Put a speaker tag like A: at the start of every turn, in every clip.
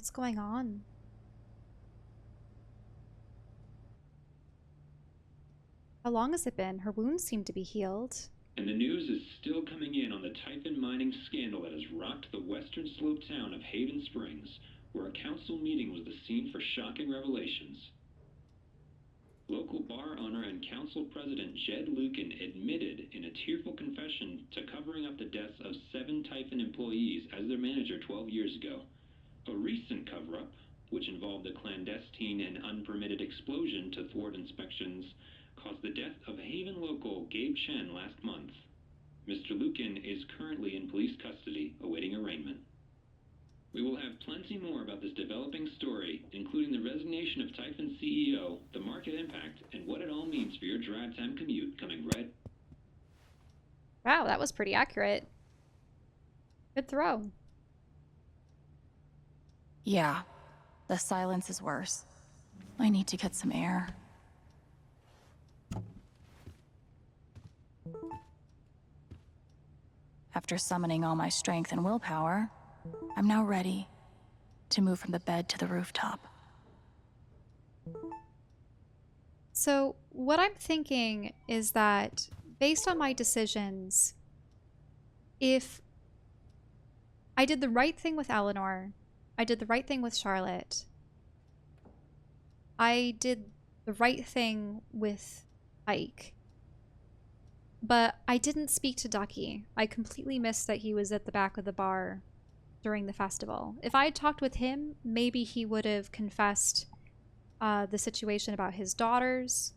A: What's going on? How long has it been? Her wounds seem to be healed.
B: And the news is still coming in on the Typhon mining scandal that has rocked the western slope town of Haven Springs, where a council meeting was the scene for shocking revelations. Local bar owner and council president Jed Lucan admitted in a tearful confession to covering up the deaths of 7 Typhon employees as their manager 12 years ago. A recent cover-up, which involved a clandestine and unpermitted explosion to thwart inspections, caused the death of Haven local Gabe Chen last month. Mr. Lucan is currently in police custody, awaiting arraignment. We will have plenty more about this developing story, including the resignation of Typhon CEO, the market impact, and what it all means for your drive time commute coming right.
A: Wow, that was pretty accurate. Good throw.
C: Yeah, the silence is worse. I need to get some air. After summoning all my strength and willpower, I'm now ready to move from the bed to the rooftop.
A: So, what I'm thinking is that based on my decisions, if I did the right thing with Eleanor, I did the right thing with Charlotte, I did the right thing with Ike, but I didn't speak to Ducky. I completely missed that he was at the back of the bar during the festival. If I had talked with him, maybe he would have confessed the situation about his daughters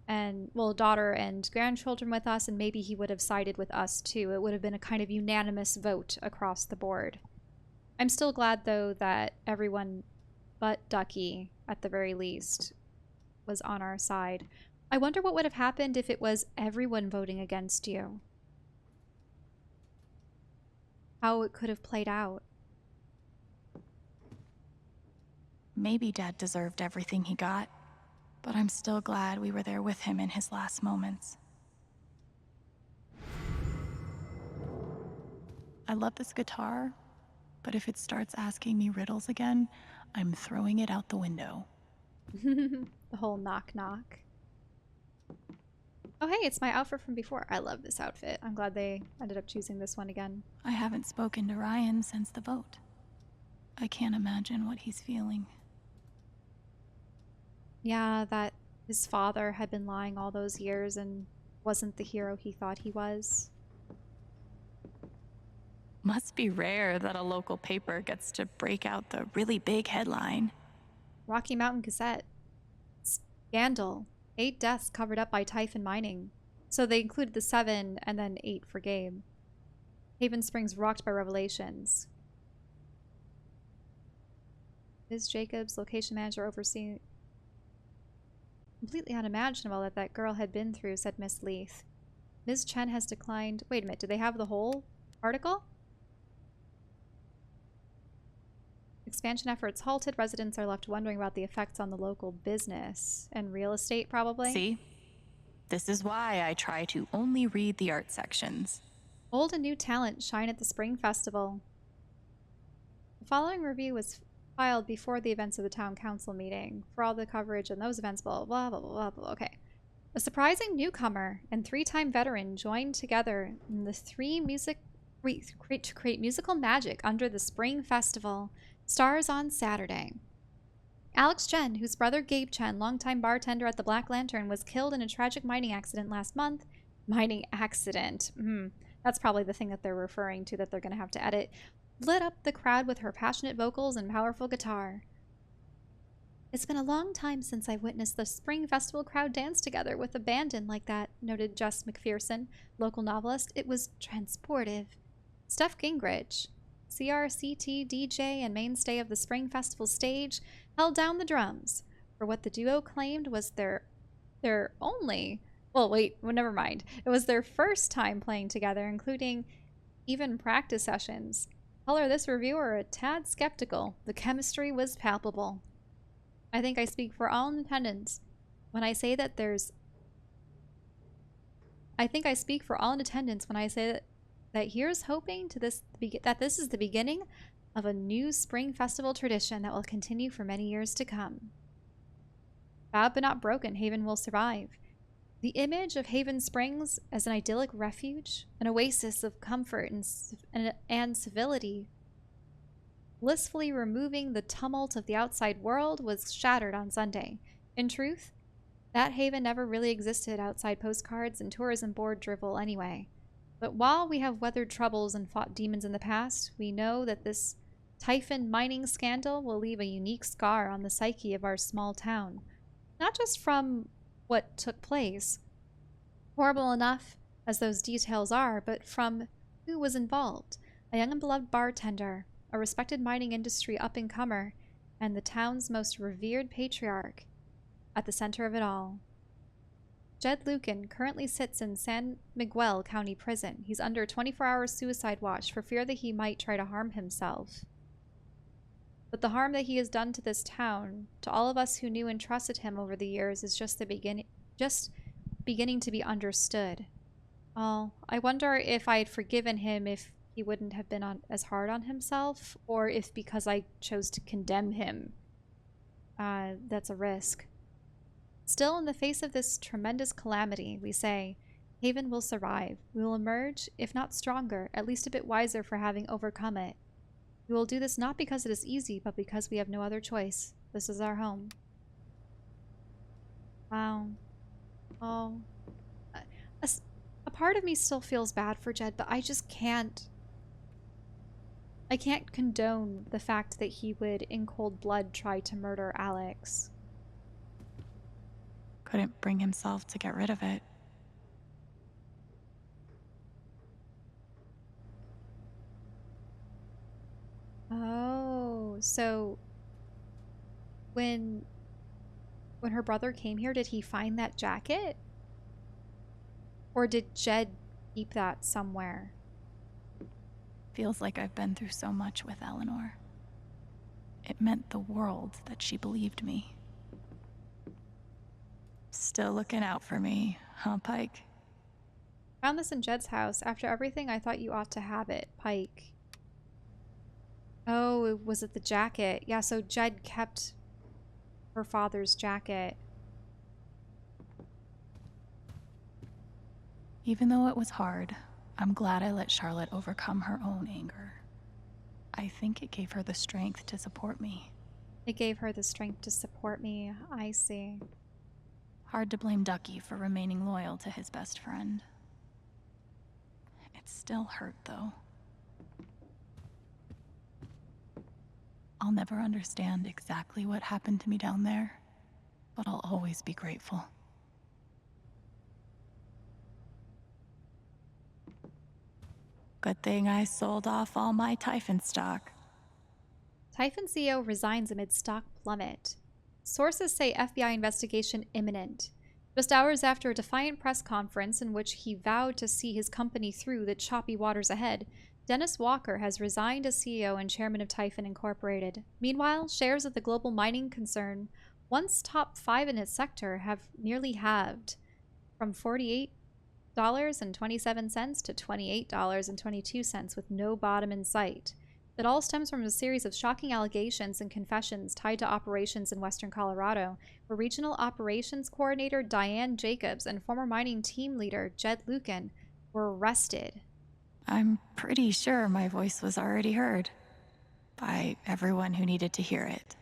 A: and, well, daughter and grandchildren with us, and maybe he would have sided with us too. It would have been a kind of unanimous vote across the board. I'm still glad, though, that everyone but Ducky, at the very least, was on our side. I wonder what would have happened if it was everyone voting against you. How it could have played out.
C: Maybe Dad deserved everything he got, but I'm still glad we were there with him in his last moments. I love this guitar, but if it starts asking me riddles again, I'm throwing it out the window.
A: The whole knock knock. Oh hey, it's my outfit from before. I love this outfit. I'm glad they ended up choosing this one again.
C: I haven't spoken to Ryan since the vote. I can't imagine what he's feeling.
A: Yeah, that his father had been lying all those years and wasn't the hero he thought he was.
C: Must be rare that a local paper gets to break out the really big headline.
A: Rocky Mountain Gazette. Scandal. 8 deaths covered up by Typhon mining. So they included the 7 and then 8 for Gabe. Haven Springs rocked by revelations. Ms. Jacobs, location manager, overseeing... Completely unimaginable that that girl had been through, said Miss Leith. Ms. Chen has declined... Wait a minute, do they have the whole article? Expansion efforts halted. Residents are left wondering about the effects on the local business and real estate, probably.
C: See? This is why I try to only read the art sections.
A: Old and new talent shine at the Spring Festival. The following review was filed before the events of the town council meeting. For all the coverage on those events, blah, blah, blah, blah, blah, blah. Okay. A surprising newcomer and 3-time veteran joined together in the to create musical magic under the Spring Festival. Stars on Saturday. Alex Chen, whose brother Gabe Chen, longtime bartender at the Black Lantern, was killed in a tragic mining accident last month. Mining accident. That's probably the thing that they're referring to that they're going to have to edit. Lit up the crowd with her passionate vocals and powerful guitar. It's been a long time since I witnessed the Spring Festival crowd dance together with abandon like that, noted Jess McPherson, local novelist. It was transportive. Steph Gingrich, CRCT DJ and mainstay of the Spring Festival stage, held down the drums for what the duo claimed was their only... Well, wait, well, never mind. It was their first time playing together, including even practice sessions. Color this reviewer a tad skeptical. The chemistry was palpable. I think I speak for all in attendance when I say that there's... I think I speak for all in attendance when I say that here's hoping to that this is the beginning of a new spring festival tradition that will continue for many years to come. Bowed but not broken, Haven will survive. The image of Haven Springs as an idyllic refuge, an oasis of comfort and civility, blissfully removing the tumult of the outside world, was shattered on Sunday. In truth, that haven never really existed outside postcards and tourism board drivel anyway. But while we have weathered troubles and fought demons in the past, we know that this Typhon mining scandal will leave a unique scar on the psyche of our small town. Not just from what took place, horrible enough as those details are, but from who was involved. A young and beloved bartender, a respected mining industry up-and-comer, and the town's most revered patriarch at the center of it all. Jed Lucan currently sits in San Miguel County Prison. He's under 24-hour suicide watch for fear that he might try to harm himself. But the harm that he has done to this town, to all of us who knew and trusted him over the years, is just beginning to be understood. Oh, I wonder if I had forgiven him if he wouldn't have been as hard on himself, or if because I chose to condemn him, that's a risk. Still, in the face of this tremendous calamity, we say, Haven will survive. We will emerge, if not stronger, at least a bit wiser for having overcome it. We will do this not because it is easy, but because we have no other choice. This is our home. Wow. Oh. A part of me still feels bad for Jed, but I just can't. I can't condone the fact that he would, in cold blood, try to murder Alex.
C: Couldn't bring himself to get rid of it.
A: Oh, so when her brother came here, did he find that jacket? Or did Jed keep that somewhere?
C: Feels like I've been through so much with Eleanor. It meant the world that she believed me. Still looking out for me, huh, Pike?
A: Found this in Jed's house. After everything, I thought you ought to have it, Pike. Oh, was it the jacket? Yeah, so Jed kept her father's jacket.
C: Even though it was hard, I'm glad I let Charlotte overcome her own anger. I think it gave her the strength to support me.
A: It gave her the strength to support me. I see.
C: Hard to blame Ducky for remaining loyal to his best friend. It still hurt, though. I'll never understand exactly what happened to me down there, but I'll always be grateful. Good thing I sold off all my Typhon stock.
A: Typhon CEO resigns amid stock plummet. Sources say FBI investigation imminent. Just hours after a defiant press conference in which he vowed to see his company through the choppy waters ahead, Dennis Walker has resigned as CEO and chairman of Typhon Incorporated. Meanwhile, shares of the global mining concern, once top 5 in its sector, have nearly halved, from $48.27 to $28.22, with no bottom in sight. It all stems from a series of shocking allegations and confessions tied to operations in western Colorado, where Regional Operations Coordinator Diane Jacobs and former mining team leader Jed Lucan were arrested.
C: I'm pretty sure my voice was already heard by everyone who needed to hear it.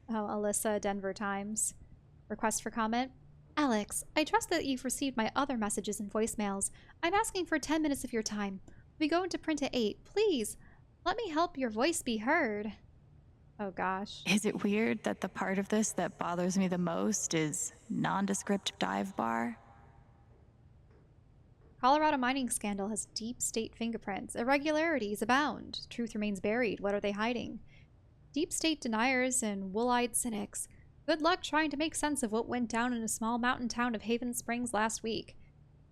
A: Oh, Alyssa, Denver Times. Request for comment? Alex, I trust that you've received my other messages and voicemails. I'm asking for 10 minutes of your time. We go into print at 8. Please, let me help your voice be heard. Oh gosh.
C: Is it weird that the part of this that bothers me the most is nondescript dive bar?
A: Colorado mining scandal has deep state fingerprints. Irregularities abound. Truth remains buried. What are they hiding? Deep state deniers and wool-eyed cynics. Good luck trying to make sense of what went down in a small mountain town of Haven Springs last week.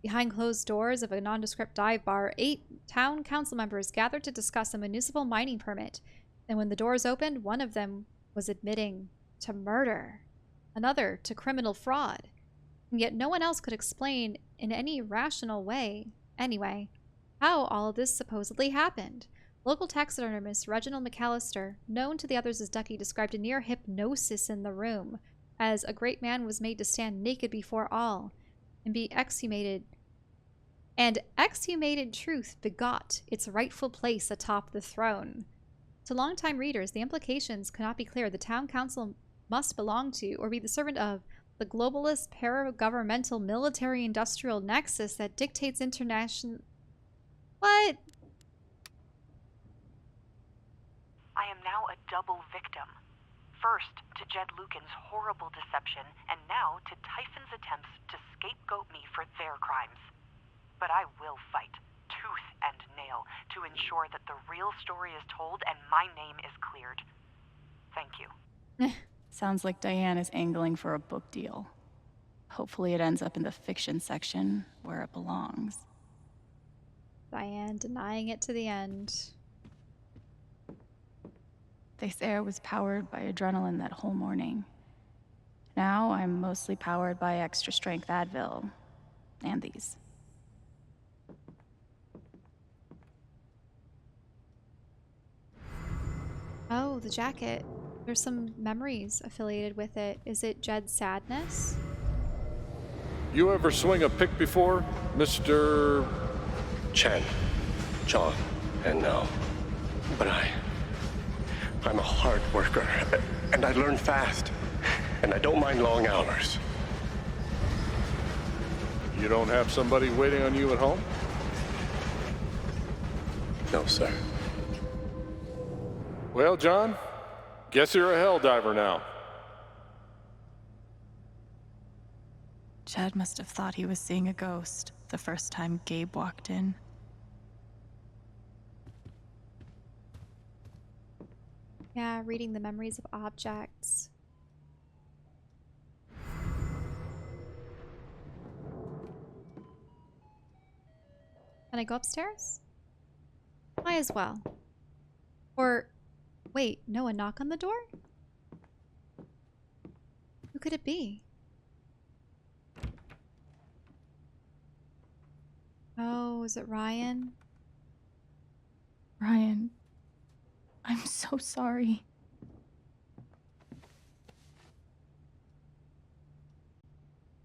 A: Behind closed doors of a nondescript dive bar, 8 town council members gathered to discuss a municipal mining permit. And when the doors opened, one of them was admitting to murder, another to criminal fraud. And yet no one else could explain in any rational way, anyway, how all of this supposedly happened. Local taxidermist Reginald McAllister, known to the others as Ducky, described a near hypnosis in the room, as a great man was made to stand naked before all and be exhumated. And exhumated truth begot its rightful place atop the throne. To longtime readers, the implications cannot be clear. The town council must belong to or be the servant of the globalist para-governmental military-industrial nexus that dictates international... What?
D: I am now a double victim. First, to Jed Lucan's horrible deception, and now to Tyson's attempts to scapegoat me for their crimes. But I will fight, tooth and nail, to ensure that the real story is told and my name is cleared. Thank you.
C: Sounds like Diane is angling for a book deal. Hopefully it ends up in the fiction section, where it belongs.
A: Diane denying it to the end.
C: They say I was powered by adrenaline that whole morning. Now I'm mostly powered by extra strength Advil. And these.
A: Oh, the jacket. There's some memories affiliated with it. Is it Jed's sadness?
E: You ever swing a pick before, Mr.
F: Chen, John, and no. But I'm a hard worker, and I learn fast, and I don't mind long hours.
E: You don't have somebody waiting on you at home?
F: No, sir.
E: Well, John, guess you're a hell diver now.
C: Chad must have thought he was seeing a ghost the first time Gabe walked in.
A: Yeah, reading the memories of objects. Can I go upstairs? Might as well. Or, wait, no, a knock on the door? Who could it be? Oh, is it Ryan?
C: Ryan, I'm so sorry.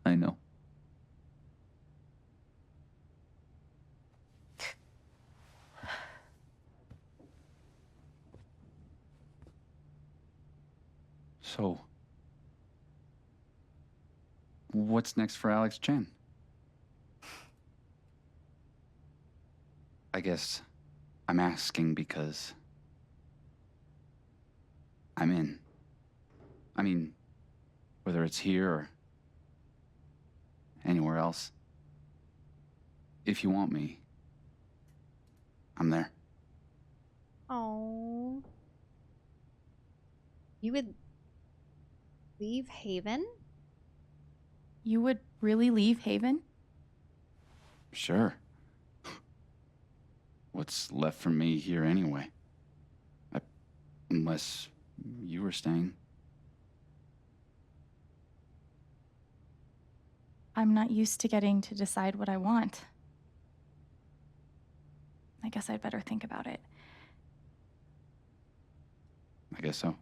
G: I know. So, what's next for Alex Chen? I guess I'm asking because I'm in. I mean, whether it's here or anywhere else. If you want me, I'm there.
A: Oh. You would leave Haven?
C: You would really leave Haven?
G: Sure. What's left for me here anyway? Unless you were staying.
C: I'm not used to getting to decide what I want. I guess I'd better think about it.
G: I guess so.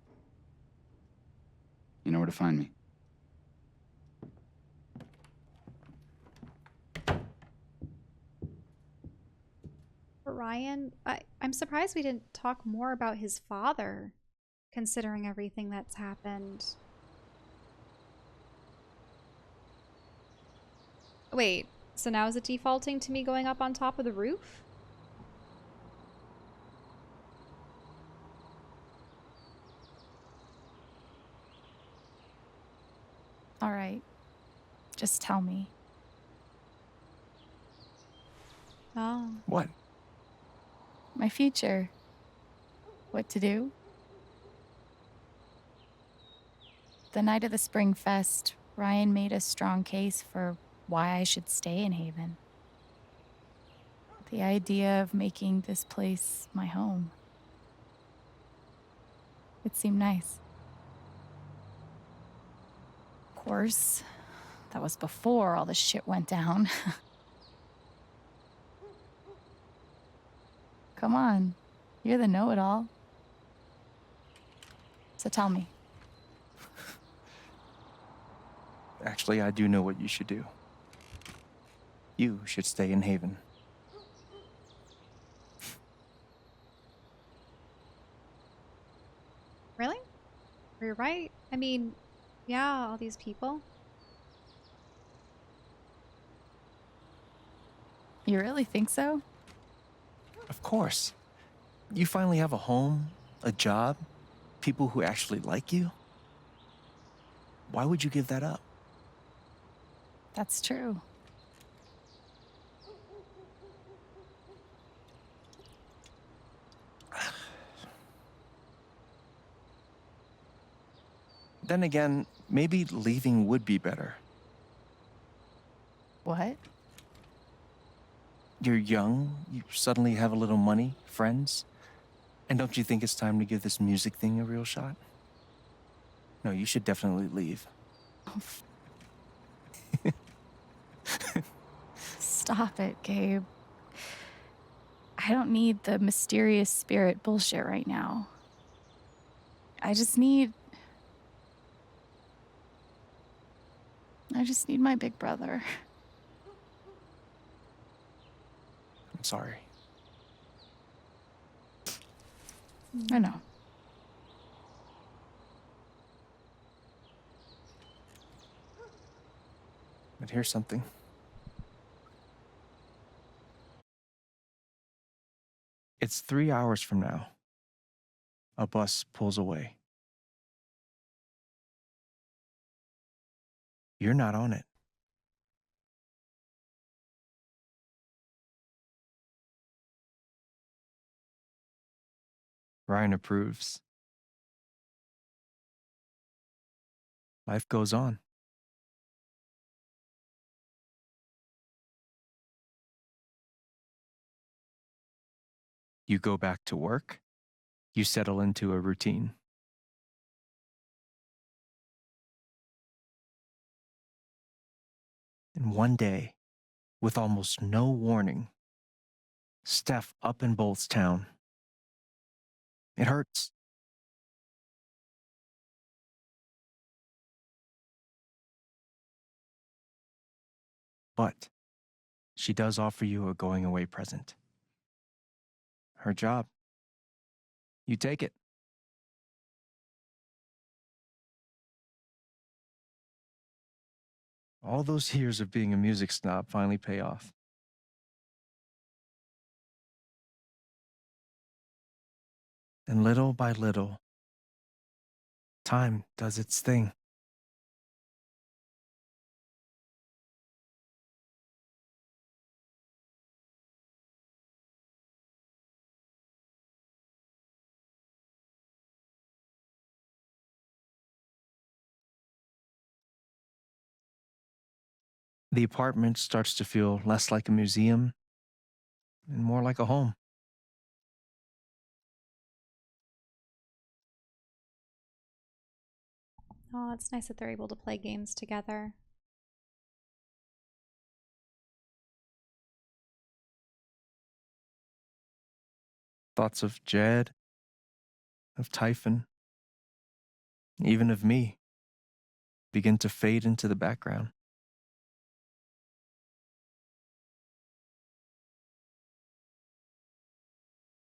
G: You know where to find me.
A: For Ryan, I'm surprised we didn't talk more about his father, considering everything that's happened. Wait, so now is it defaulting to me going up on top of the roof?
C: All right. Just tell me.
A: Oh.
F: What?
C: My future. What to do? The night of the Spring Fest, Ryan made a strong case for why I should stay in Haven. The idea of making this place my home. It seemed nice. Of course, that was before all the shit went down. Come on. You're the know-it-all. So tell me.
H: Actually, I do know what you should do. You should stay in Haven.
A: Really? You're right. I mean, yeah, all these people.
C: You really think so?
H: Of course. You finally have a home, a job, people who actually like you. Why would you give that up?
C: That's true.
H: Then again, maybe leaving would be better.
C: What?
H: You're young, you suddenly have a little money, friends. And don't you think it's time to give this music thing a real shot? No, you should definitely leave.
C: Stop it, Gabe. I don't need the mysterious spirit bullshit right now. I just need my big brother.
H: I'm sorry.
C: I know.
H: But here's something. It's 3 hours from now. A bus pulls away. You're not on it. Ryan approves. Life goes on. You go back to work. You settle into a routine. And one day, with almost no warning, Steph up and bolts town. It hurts. But she does offer you a going away present. Her job. You take it. All those years of being a music snob finally pay off. And little by little, time does its thing. The apartment starts to feel less like a museum and more like a home.
A: Oh, it's nice that they're able to play games together.
H: Thoughts of Jed, of Typhon, even of me, begin to fade into the background.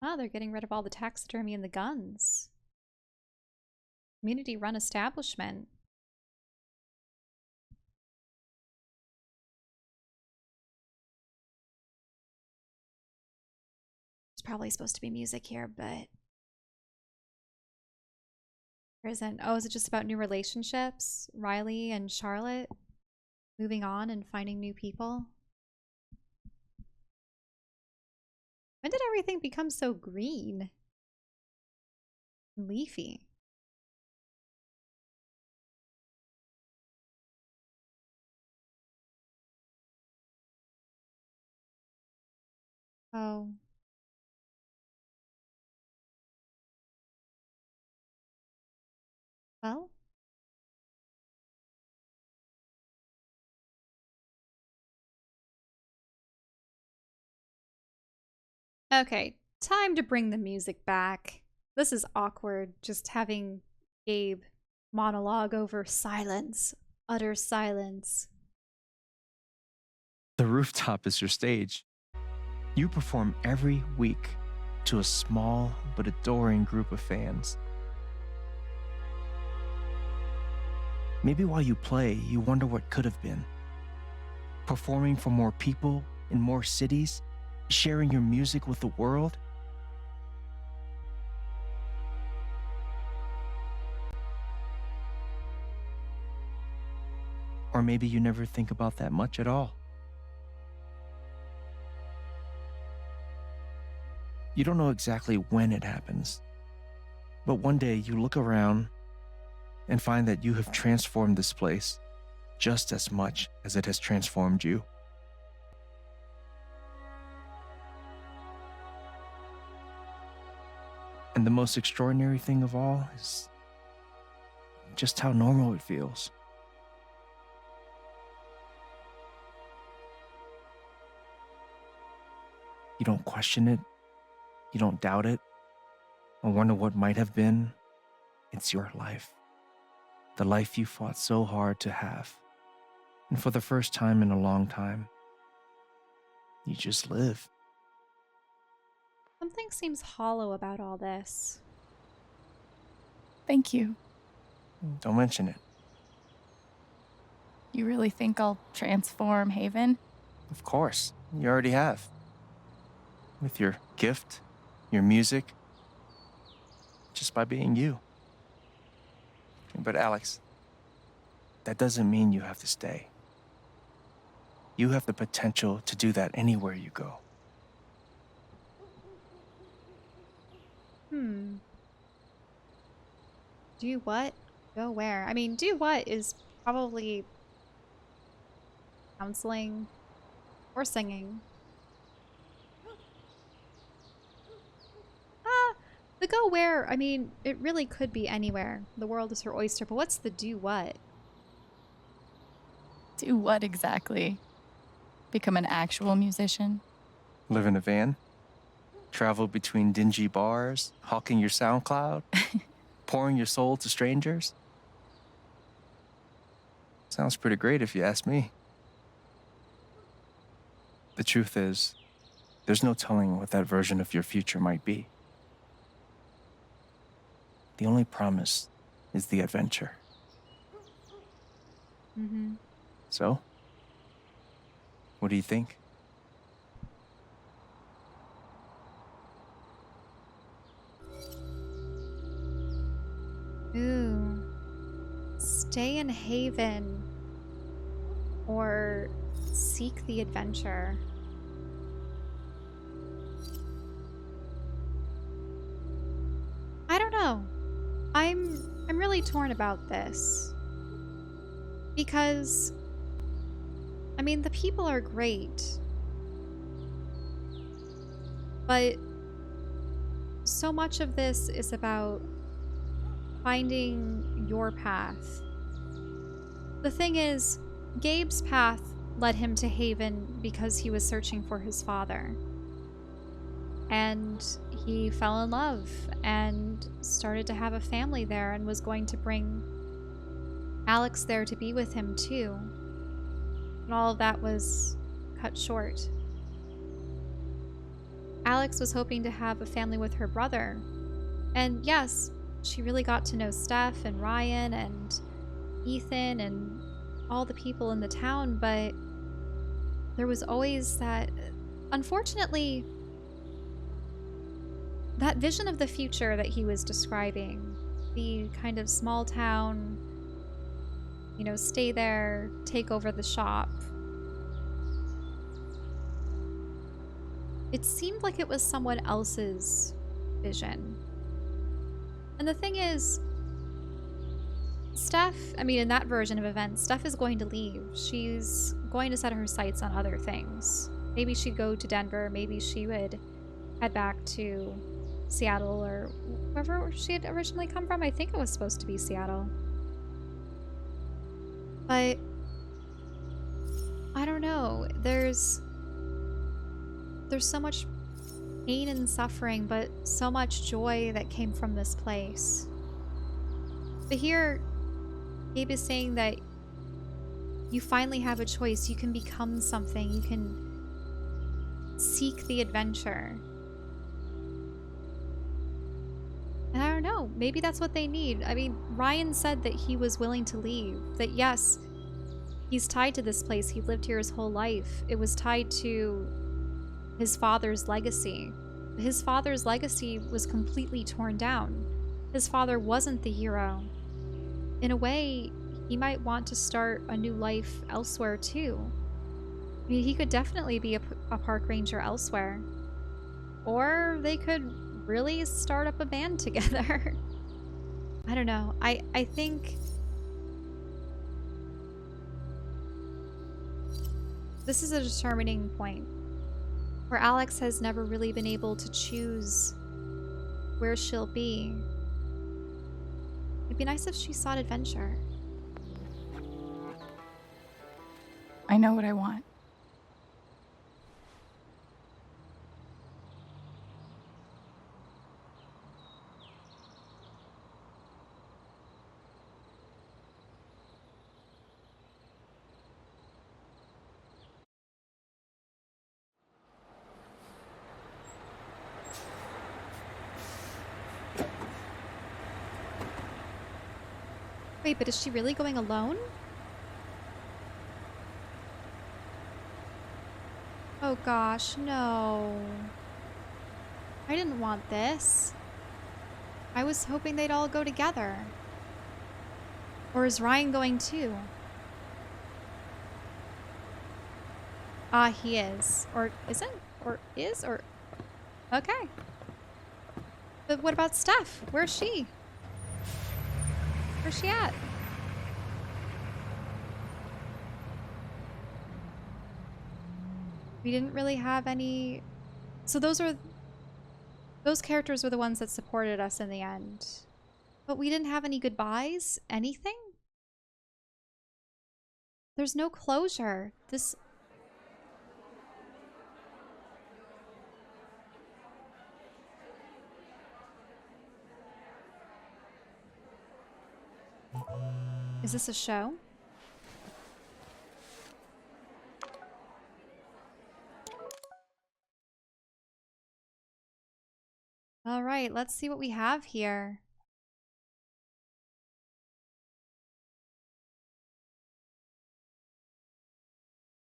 A: Oh, they're getting rid of all the taxidermy and the guns. Community-run establishment. There's probably supposed to be music here, but there isn't. Oh, is it just about new relationships? Riley and Charlotte moving on and finding new people? When did everything become so green? Leafy. Oh. Well. Okay. Time to bring the music back. This is awkward, just having Gabe monologue over silence, utter silence.
H: The rooftop is your stage. You perform every week to a small but adoring group of fans. Maybe while you play, you wonder what could have been. Performing for more people in more cities, sharing your music with the world. Or maybe you never think about that much at all. You don't know exactly when it happens, but one day you look around and find that you have transformed this place just as much as it has transformed you. And the most extraordinary thing of all is just how normal it feels. You don't question it, you don't doubt it, or wonder what might have been. It's your life. The life you fought so hard to have. And for the first time in a long time, you just live.
A: Something seems hollow about all this.
C: Thank you.
H: Don't mention it.
C: You really think I'll transform Haven?
H: Of course, you already have. With your gift, your music, just by being you. But Alex, that doesn't mean you have to stay. You have the potential to do that anywhere you go.
A: Do what? Go where? I mean, do what is probably counseling or singing. The go where, I mean, it really could be anywhere. The world is her oyster, but what's the do what?
C: Do what exactly? Become an actual musician?
H: Live in a van, travel between dingy bars, hawking your SoundCloud, pouring your soul to strangers. Sounds pretty great if you ask me. The truth is, there's no telling what that version of your future might be. The only promise is the adventure. So, what do you think?
A: Ooh. Stay in Haven. Or seek the adventure. I don't know. I'm really torn about this. Because I mean, the people are great. But so much of this is about finding your path. The thing is, Gabe's path led him to Haven because he was searching for his father. And he fell in love and started to have a family there and was going to bring Alex there to be with him too. And all of that was cut short. Alex was hoping to have a family with her brother. And yes, she really got to know Steph and Ryan and Ethan and all the people in the town, but there was always that, unfortunately, that vision of the future that he was describing, the kind of small town, you know, stay there, take over the shop. It seemed like it was someone else's vision. And the thing is, Steph, I mean, in that version of events, Steph is going to leave. She's going to set her sights on other things. Maybe she'd go to Denver. Maybe she would head back to Seattle or wherever she had originally come from. I think it was supposed to be Seattle. But I don't know. There's so much pain and suffering, but so much joy that came from this place. But here, Gabe is saying that you finally have a choice. You can become something. You can seek the adventure. And I don't know, maybe that's what they need. I mean, Ryan said that he was willing to leave. That yes, he's tied to this place. He lived here his whole life. It was tied to his father's legacy. His father's legacy was completely torn down. His father wasn't the hero. In a way, he might want to start a new life elsewhere too. I mean, he could definitely be a park ranger elsewhere. Or they could really start up a band together. I don't know. I think this is a determining point where Alex has never really been able to choose where she'll be. It'd be nice if she sought adventure.
C: I know what I want.
A: Wait, but is she really going alone? Oh gosh, no. I didn't want this. I was hoping they'd all go together. Or is Ryan going too? Ah, he is. Or isn't? Or is? Or... Okay. But what about Steph? Where's she? Where's she at? We didn't really have any... So those characters were the ones that supported us in the end. But we didn't have any goodbyes? Anything? There's no closure. This... Is this a show? All right, let's see what we have here.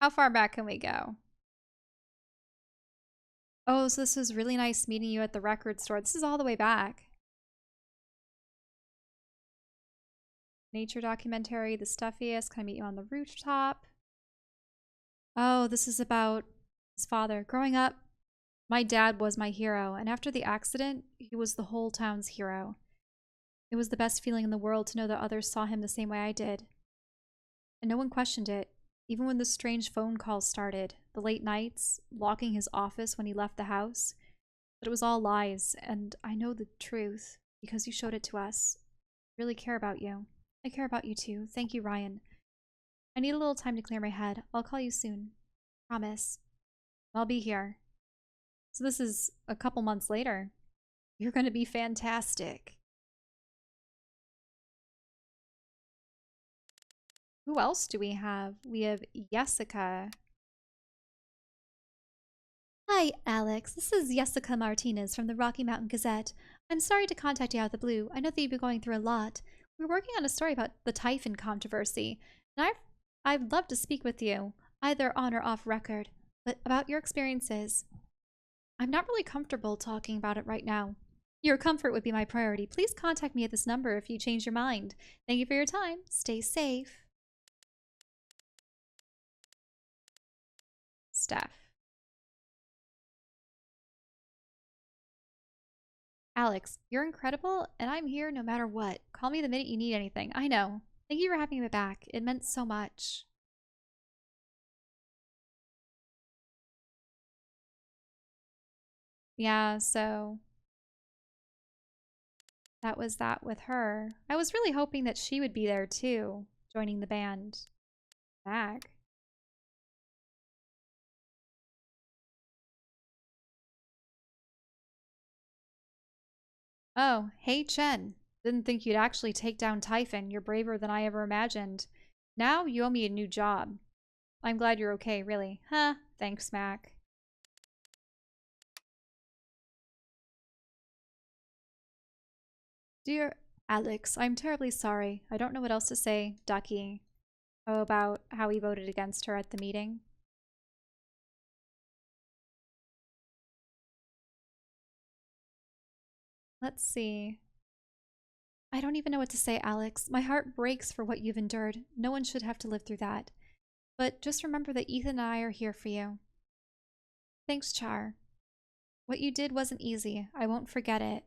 A: How far back can we go? Oh, so this was really nice meeting you at the record store. This is all the way back. Nature documentary, the stuffiest. Can I meet you on the rooftop? Oh, this is about his father. Growing up, my dad was my hero, and after the accident, he was the whole town's hero. It was the best feeling in the world to know that others saw him the same way I did. And no one questioned it, even when the strange phone calls started, the late nights, locking his office when he left the house. But it was all lies, and I know the truth because you showed it to us. I really care about you. I care about you too. Thank you, Ryan. I need a little time to clear my head. I'll call you soon. Promise. I'll be here. So this is a couple months later. You're going to be fantastic. Who else do we have? We have Jessica. Hi, Alex. This is Jessica Martinez from the Rocky Mountain Gazette. I'm sorry to contact you out of the blue. I know that you've been going through a lot. We're working on a story about the Typhon controversy, and I'd love to speak with you, either on or off record, but about your experiences. I'm not really comfortable talking about it right now. Your comfort would be my priority. Please contact me at this number if you change your mind. Thank you for your time. Stay safe. Steph. Alex, you're incredible, and I'm here no matter what. Call me the minute you need anything. I know. Thank you for having me back. It meant so much. Yeah, so that was that with her. I was really hoping that she would be there too, joining the band. Back. Oh, hey Chen. Didn't think you'd actually take down Typhon. You're braver than I ever imagined. Now you owe me a new job. I'm glad you're okay, really. Huh, thanks, Mac. Dear Alex, I'm terribly sorry. I don't know what else to say, Ducky. Oh, about how he voted against her at the meeting. Let's see. I don't even know what to say, Alex. My heart breaks for what you've endured. No one should have to live through that. But just remember that Ethan and I are here for you. Thanks, Char. What you did wasn't easy. I won't forget it.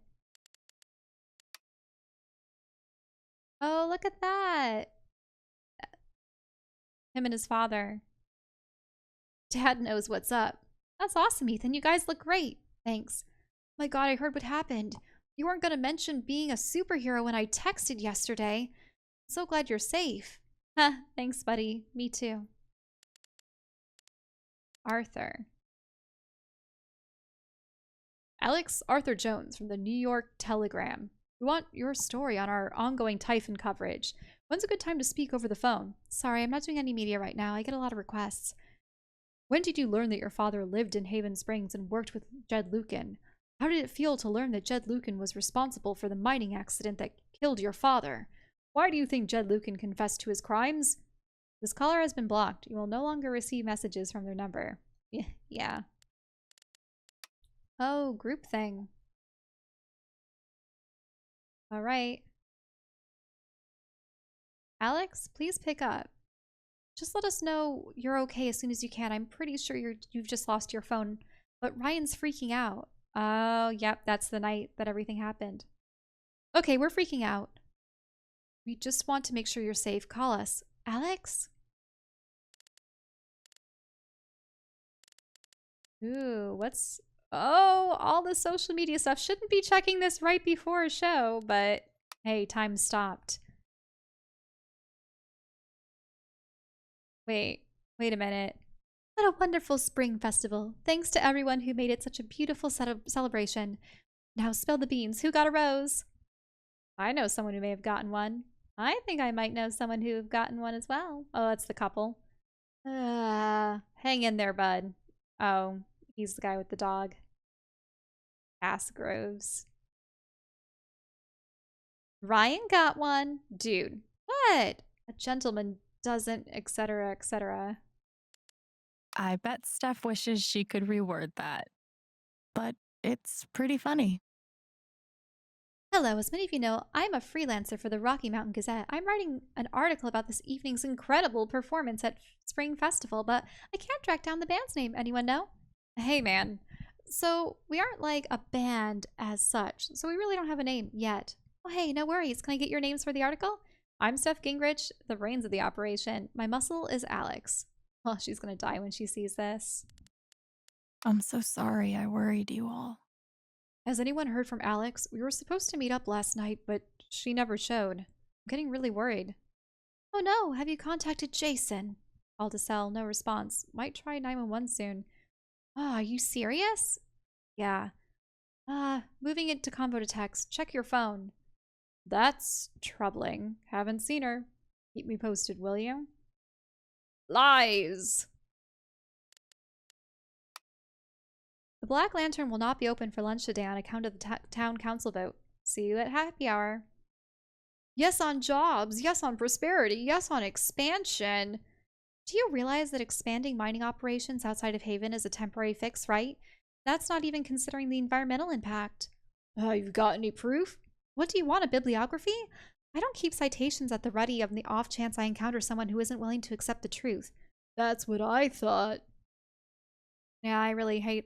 A: Oh, look at that. Him and his father. Dad knows what's up. That's awesome, Ethan. You guys look great. Thanks. My God, I heard what happened. You weren't going to mention being a superhero when I texted yesterday. I'm so glad you're safe. Huh, thanks, buddy. Me too. Arthur. Alex Arthur Jones from the New York Telegram. We want your story on our ongoing Typhon coverage. When's a good time to speak over the phone? Sorry, I'm not doing any media right now. I get a lot of requests. When did you learn that your father lived in Haven Springs and worked with Jed Lucan? How did it feel to learn that Jed Lucan was responsible for the mining accident that killed your father? Why do you think Jed Lucan confessed to his crimes? This caller has been blocked. You will no longer receive messages from their number. Yeah. Oh, group thing. All right. Alex, please pick up. Just let us know you're okay as soon as you can. I'm pretty sure you've just lost your phone, but Ryan's freaking out. Oh, yep, that's the night that everything happened. Okay, we're freaking out. We just want to make sure you're safe. Call us. Alex? Ooh, what's... Oh, all the social media stuff. Shouldn't be checking this right before a show, but hey, time stopped. Wait a minute. What a wonderful spring festival. Thanks to everyone who made it such a beautiful celebration. Now spill the beans. Who got a rose? I know someone who may have gotten one. I think I might know someone who have gotten one as well. Oh, that's the couple. Hang in there, bud. Oh, he's the guy with the dog. Cass Groves. Ryan got one. Dude, what? A gentleman doesn't, etc., etc.
C: I bet Steph wishes she could reword that. But it's pretty funny.
A: Hello, as many of you know, I'm a freelancer for the Rocky Mountain Gazette. I'm writing an article about this evening's incredible performance at Spring Festival, but I can't track down the band's name. Anyone know? Hey, man. So, we aren't like a band as such, so we really don't have a name yet. Oh, hey, no worries. Can I get your names for the article? I'm Steph Gingrich, the brains of the operation. My muscle is Alex. Well, she's gonna die when she sees this.
C: I'm so sorry I worried you all.
A: Has anyone heard from Alex? We were supposed to meet up last night, but she never showed. I'm getting really worried. Oh no, have you contacted Jason? Called to cell, no response. Might try 911 soon. Ah, are you serious? Yeah. Moving it to convo to text. Check your phone. That's troubling. Haven't seen her. Keep me posted, will you? Lies! The Black Lantern will not be open for lunch today on account of the town council vote. See you at happy hour. Yes on jobs. Yes on prosperity. Yes on expansion. Do you realize that expanding mining operations outside of Haven is a temporary fix, right? That's not even considering the environmental impact. You've got any proof? What do you want, a bibliography? I don't keep citations at the ready on the off chance I encounter someone who isn't willing to accept the truth. That's what I thought. Yeah, I really hate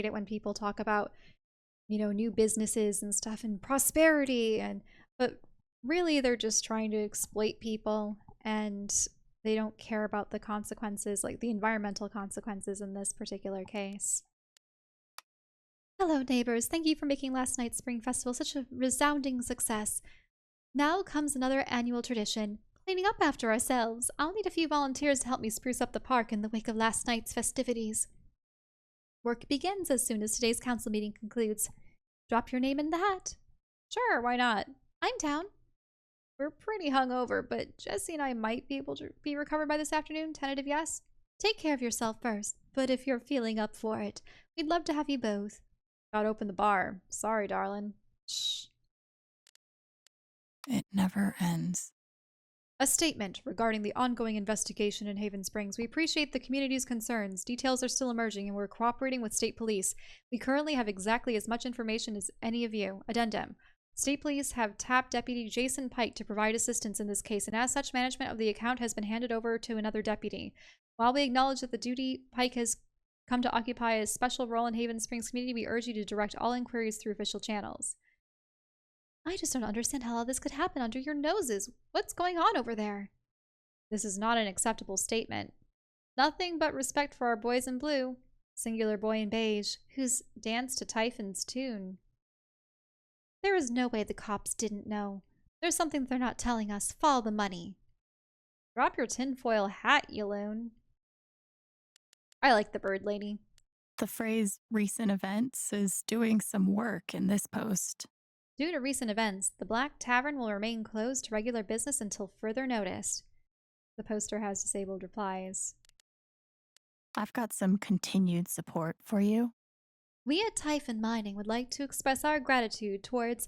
A: it when people talk about, you know, new businesses and stuff and prosperity, but really they're just trying to exploit people, and they don't care about the consequences, like the environmental consequences in this particular case. Hello, neighbors. Thank you for making last night's Spring Festival such a resounding success. Now comes another annual tradition, cleaning up after ourselves. I'll need a few volunteers to help me spruce up the park in the wake of last night's festivities. Work begins as soon as today's council meeting concludes. Drop your name in the hat. Sure, why not? I'm down. We're pretty hungover, but Jesse and I might be able to be recovered by this afternoon. Tentative yes. Take care of yourself first, but if you're feeling up for it, we'd love to have you both. Gotta open the bar. Sorry, darling. Shh.
C: It never ends.
A: A statement regarding the ongoing investigation in Haven Springs. We appreciate the community's concerns. Details are still emerging and we're cooperating with state police. We currently have exactly as much information as any of you. Addendum. State police have tapped Deputy Jason Pike to provide assistance in this case, and as such, management of the account has been handed over to another deputy. While we acknowledge that the duty Pike has come to occupy a special role in Haven Springs community, we urge you to direct all inquiries through official channels. I just don't understand how all this could happen under your noses. What's going on over there? This is not an acceptable statement. Nothing but respect for our boys in blue, singular boy in beige, who's danced to Typhon's tune. There is no way the cops didn't know. There's something they're not telling us. Follow the money. Drop your tinfoil hat, you loon. I like the bird lady.
C: The phrase recent events is doing some work in this post.
A: Due to recent events, the Black Tavern will remain closed to regular business until further notice. The poster has disabled replies.
C: I've got some continued support for you.
A: We at Typhon Mining would like to express our gratitude towards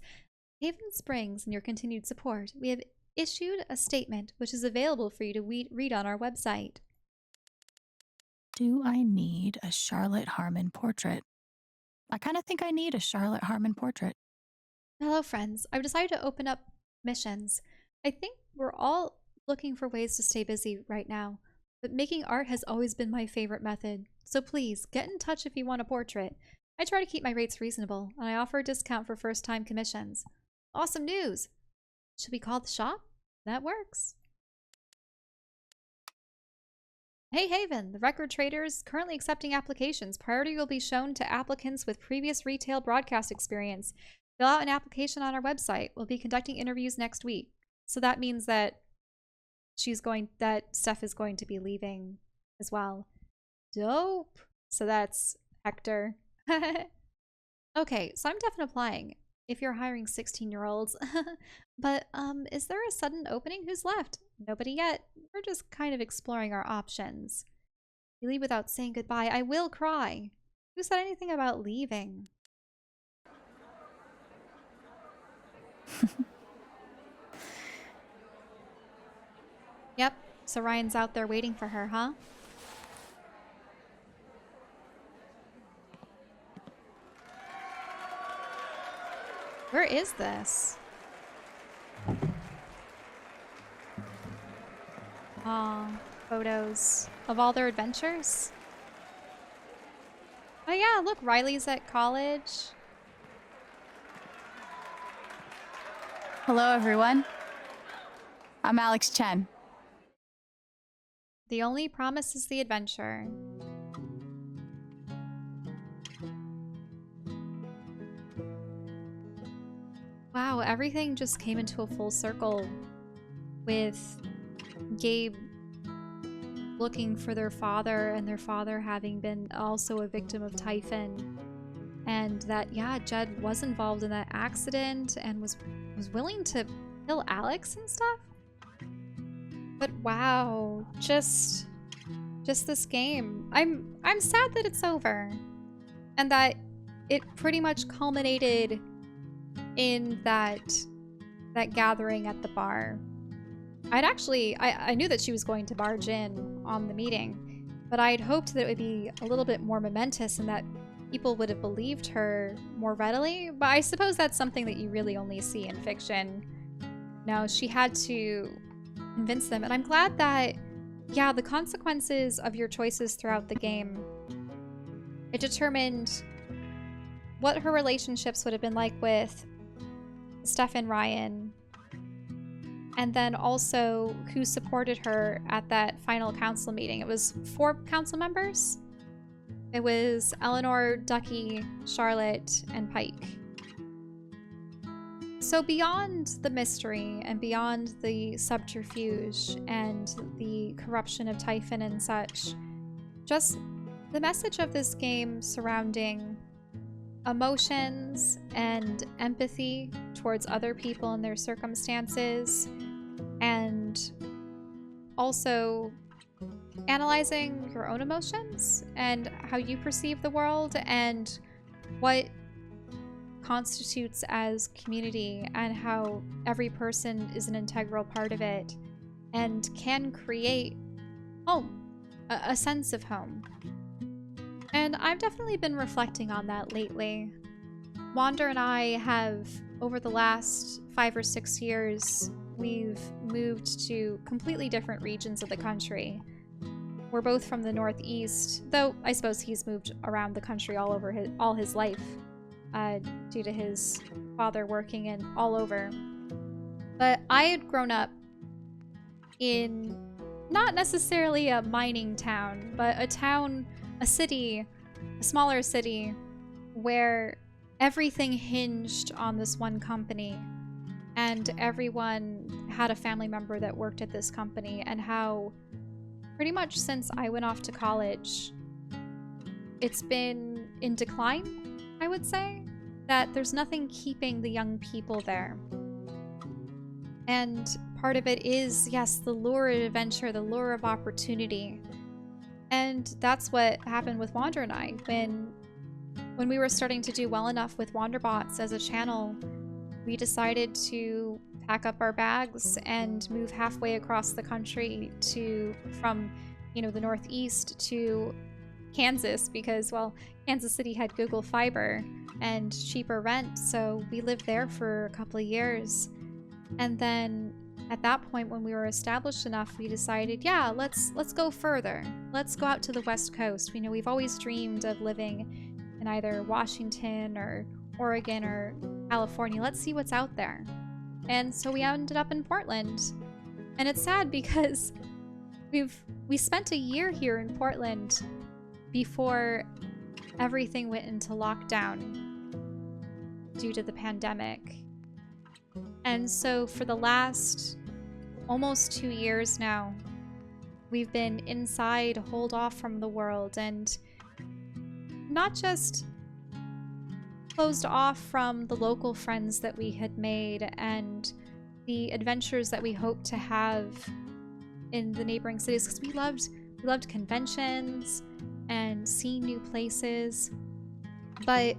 A: Haven Springs and your continued support. We have issued a statement which is available for you to read on our website.
C: Do I need a Charlotte Harmon portrait? I kind of think I need a Charlotte Harmon portrait.
A: Hello, friends. I've decided to open up missions. I think we're all looking for ways to stay busy right now, but making art has always been my favorite method. So please, get in touch if you want a portrait. I try to keep my rates reasonable, and I offer a discount for first-time commissions. Awesome news! Should we call the shop? That works. Hey Haven, the Record Trader is currently accepting applications. Priority will be shown to applicants with previous retail broadcast experience. Fill out an application on our website. We'll be conducting interviews next week. So that means that Steph is going to be leaving as well. Dope. So that's Hector. Okay, so I'm definitely applying if you're hiring 16-year-olds. But is there a sudden opening? Who's left? Nobody yet. We're just kind of exploring our options. You leave without saying goodbye. I will cry. Who said anything about leaving? Yep, so Ryan's out there waiting for her, huh? Where is this? Oh, photos of all their adventures. Oh yeah, look, Riley's at college.
C: Hello, everyone. I'm Alex Chen.
A: The only promise is the adventure. Wow, everything just came into a full circle with Gabe looking for their father and their father having been also a victim of Typhon. And that, yeah, Jed was involved in that accident and was willing to kill Alex and stuff. But wow, just this game. I'm sad that it's over. And that it pretty much culminated in that gathering at the bar. I knew that she was going to barge in on the meeting, but I'd hoped that it would be a little bit more momentous and that people would have believed her more readily, but I suppose that's something that you really only see in fiction. No, she had to convince them, and I'm glad that, yeah, the consequences of your choices throughout the game, it determined what her relationships would have been like with Steph and Ryan, and then also who supported her at that final council meeting. It was 4 council members. It was Eleanor, Ducky, Charlotte, and Pike. So beyond the mystery and beyond the subterfuge and the corruption of Typhon and such, just the message of this game surrounding emotions and empathy towards other people and their circumstances, and also analyzing your own emotions and how you perceive the world and what constitutes as community and how every person is an integral part of it and can create home, a sense of home. And I've definitely been reflecting on that lately. Wander and I have, over the last 5 or 6 years, we've moved to completely different regions of the country. We're both from the Northeast, though I suppose he's moved around the country all his life, due to his father working in all over. But I had grown up in not necessarily a mining town, but a city, a smaller city, where everything hinged on this one company, and everyone had a family member that worked at this company, and how pretty much since I went off to college, it's been in decline, I would say, that there's nothing keeping the young people there. And part of it is, yes, the lure of adventure, the lure of opportunity. And that's what happened with Wander and I. When we were starting to do well enough with Wanderbots as a channel, we decided to pack up our bags and move halfway across the country from the Northeast to Kansas, because, well, Kansas City had Google Fiber and cheaper rent, so we lived there for a couple of years. And then at that point, when we were established enough, we decided, yeah, let's go further. Let's go out to the West Coast. We've always dreamed of living in either Washington or Oregon or California. Let's see what's out there. And so we ended up in Portland. And it's sad because we spent a year here in Portland before everything went into lockdown due to the pandemic. And so for the last almost 2 years now, we've been inside, holed off from the world, and not just closed off from the local friends that we had made and the adventures that we hoped to have in the neighboring cities, because we loved conventions and seeing new places. But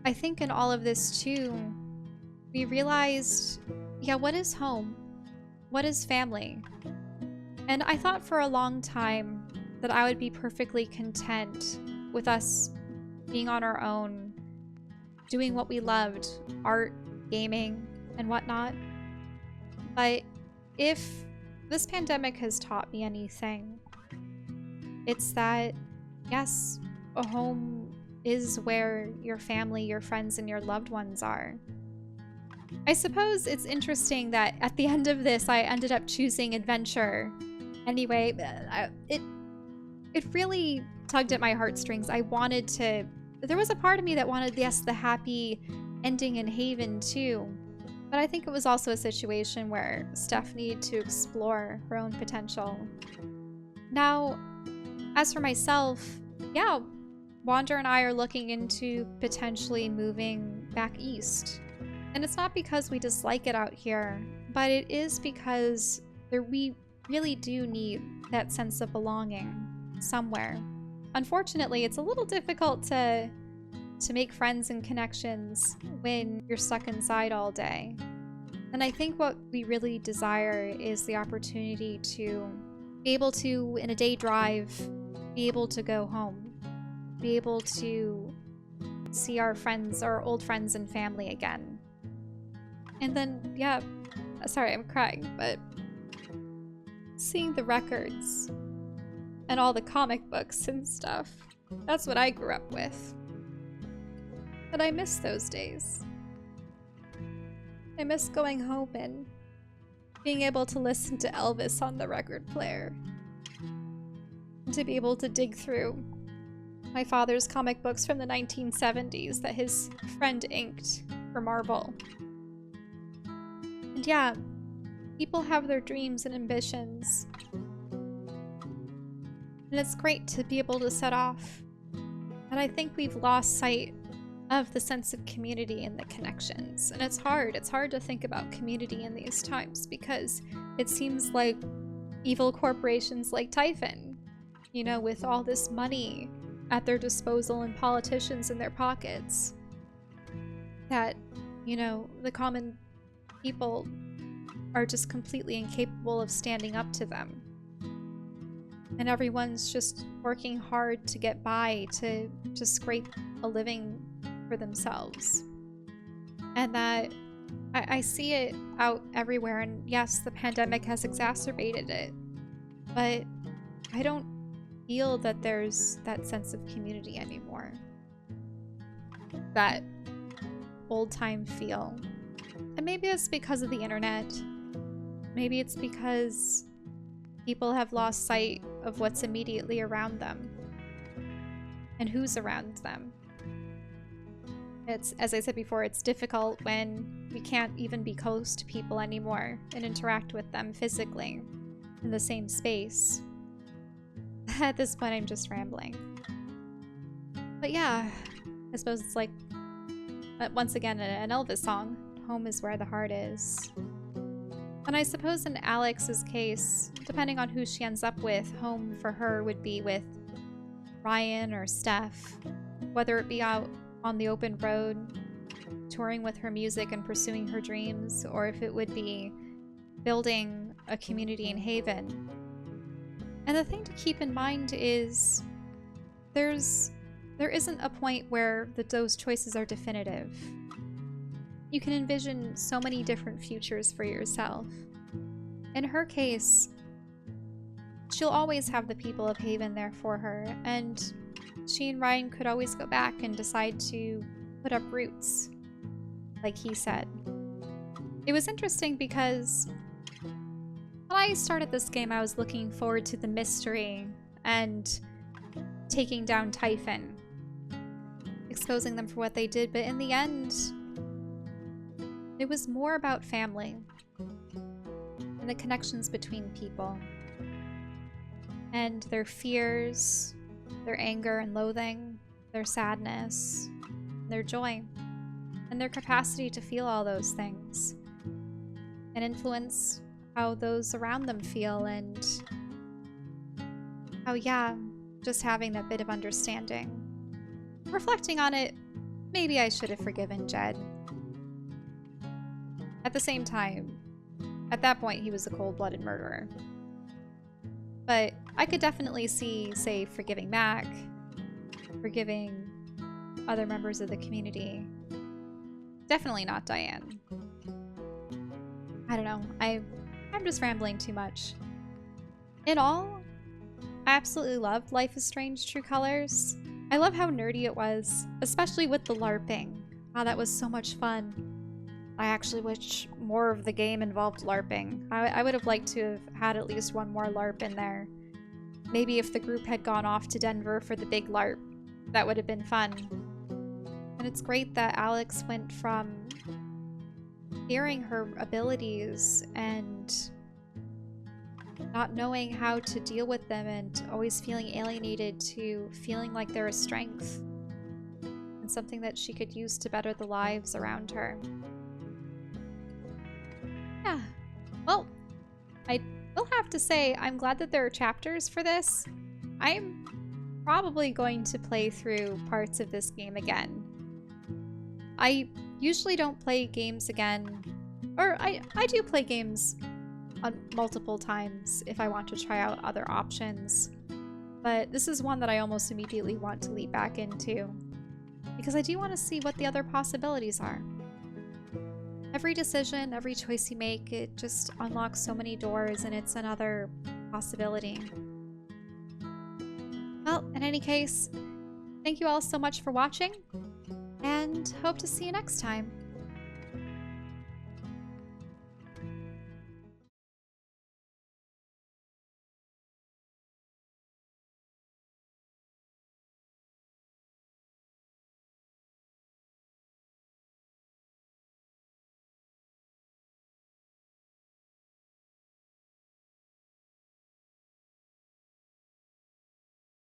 A: I think in all of this too, we realized, yeah, what is home? What is family? And I thought for a long time that I would be perfectly content with us being on our own, doing what we loved, art, gaming, and whatnot. But if this pandemic has taught me anything, it's that, yes, a home is where your family, your friends, and your loved ones are. I suppose it's interesting that at the end of this, I ended up choosing adventure. Anyway, it really tugged at my heartstrings. There was a part of me that wanted, yes, the happy ending in Haven too. But I think it was also a situation where Steph needed to explore her own potential. Now, as for myself, yeah, Wander and I are looking into potentially moving back east. And it's not because we dislike it out here, but it is because we really do need that sense of belonging somewhere. Unfortunately, it's a little difficult to make friends and connections when you're stuck inside all day. And I think what we really desire is the opportunity to be able to, in a day drive, be able to go home, be able to see our friends, our old friends and family again. And then, yeah, sorry, I'm crying, but seeing the records and all the comic books and stuff, that's what I grew up with. But I miss those days. I miss going home and being able to listen to Elvis on the record player. And to be able to dig through my father's comic books from the 1970s that his friend inked for Marvel. And yeah, people have their dreams and ambitions. And it's great to be able to set off But I think we've lost sight of the sense of community and the connections. And it's hard. It's hard to think about community in these times because it seems like evil corporations like Typhon, you know, with all this money at their disposal and politicians in their pockets, that, you know, the common people are just completely incapable of standing up to them. And everyone's just working hard to get by, to scrape a living for themselves. And that I see it out everywhere, and yes, the pandemic has exacerbated it, but I don't feel that there's that sense of community anymore. That old-time feel. And maybe it's because of the internet. Maybe it's because people have lost sight of what's immediately around them and who's around them. It's, as I said before, it's difficult when we can't even be close to people anymore and interact with them physically in the same space. At this point, I'm just rambling. But yeah, I suppose it's like, once again, an Elvis song. Home is where the heart is. And I suppose in Alex's case, depending on who she ends up with, home for her would be with Ryan or Steph. Whether it be out on the open road, touring with her music and pursuing her dreams, or if it would be building a community in Haven. And the thing to keep in mind is there isn't a point where those choices are definitive. You can envision so many different futures for yourself. In her case, she'll always have the people of Haven there for her, and she and Ryan could always go back and decide to put up roots, like he said. It was interesting because when I started this game, I was looking forward to the mystery and taking down Typhon, exposing them for what they did, but in the end, it was more about family and the connections between people and their fears, their anger and loathing, their sadness, their joy, and their capacity to feel all those things and influence how those around them feel, and how, yeah, just having that bit of understanding. Reflecting on it, maybe I should have forgiven Jed. At the same time, at that point, he was a cold-blooded murderer. But I could definitely see, say, forgiving Mac, forgiving other members of the community. Definitely not Diane. I don't know. I'm just rambling too much. In all, I absolutely loved Life is Strange True Colors. I love how nerdy it was, especially with the LARPing. Wow, that was so much fun. I actually wish more of the game involved LARPing. I would have liked to have had at least one more LARP in there. Maybe if the group had gone off to Denver for the big LARP, that would have been fun. And it's great that Alex went from fearing her abilities and not knowing how to deal with them and always feeling alienated to feeling like they're a strength and something that she could use to better the lives around her. Yeah, well, I will have to say I'm glad that there are chapters for this. I'm probably going to play through parts of this game again. I usually don't play games again, or I do play games multiple times if I want to try out other options, but this is one that I almost immediately want to leap back into because I do want to see what the other possibilities are. Every decision, every choice you make, it just unlocks so many doors, and it's another possibility. Well, in any case, thank you all so much for watching, and hope to see you next time.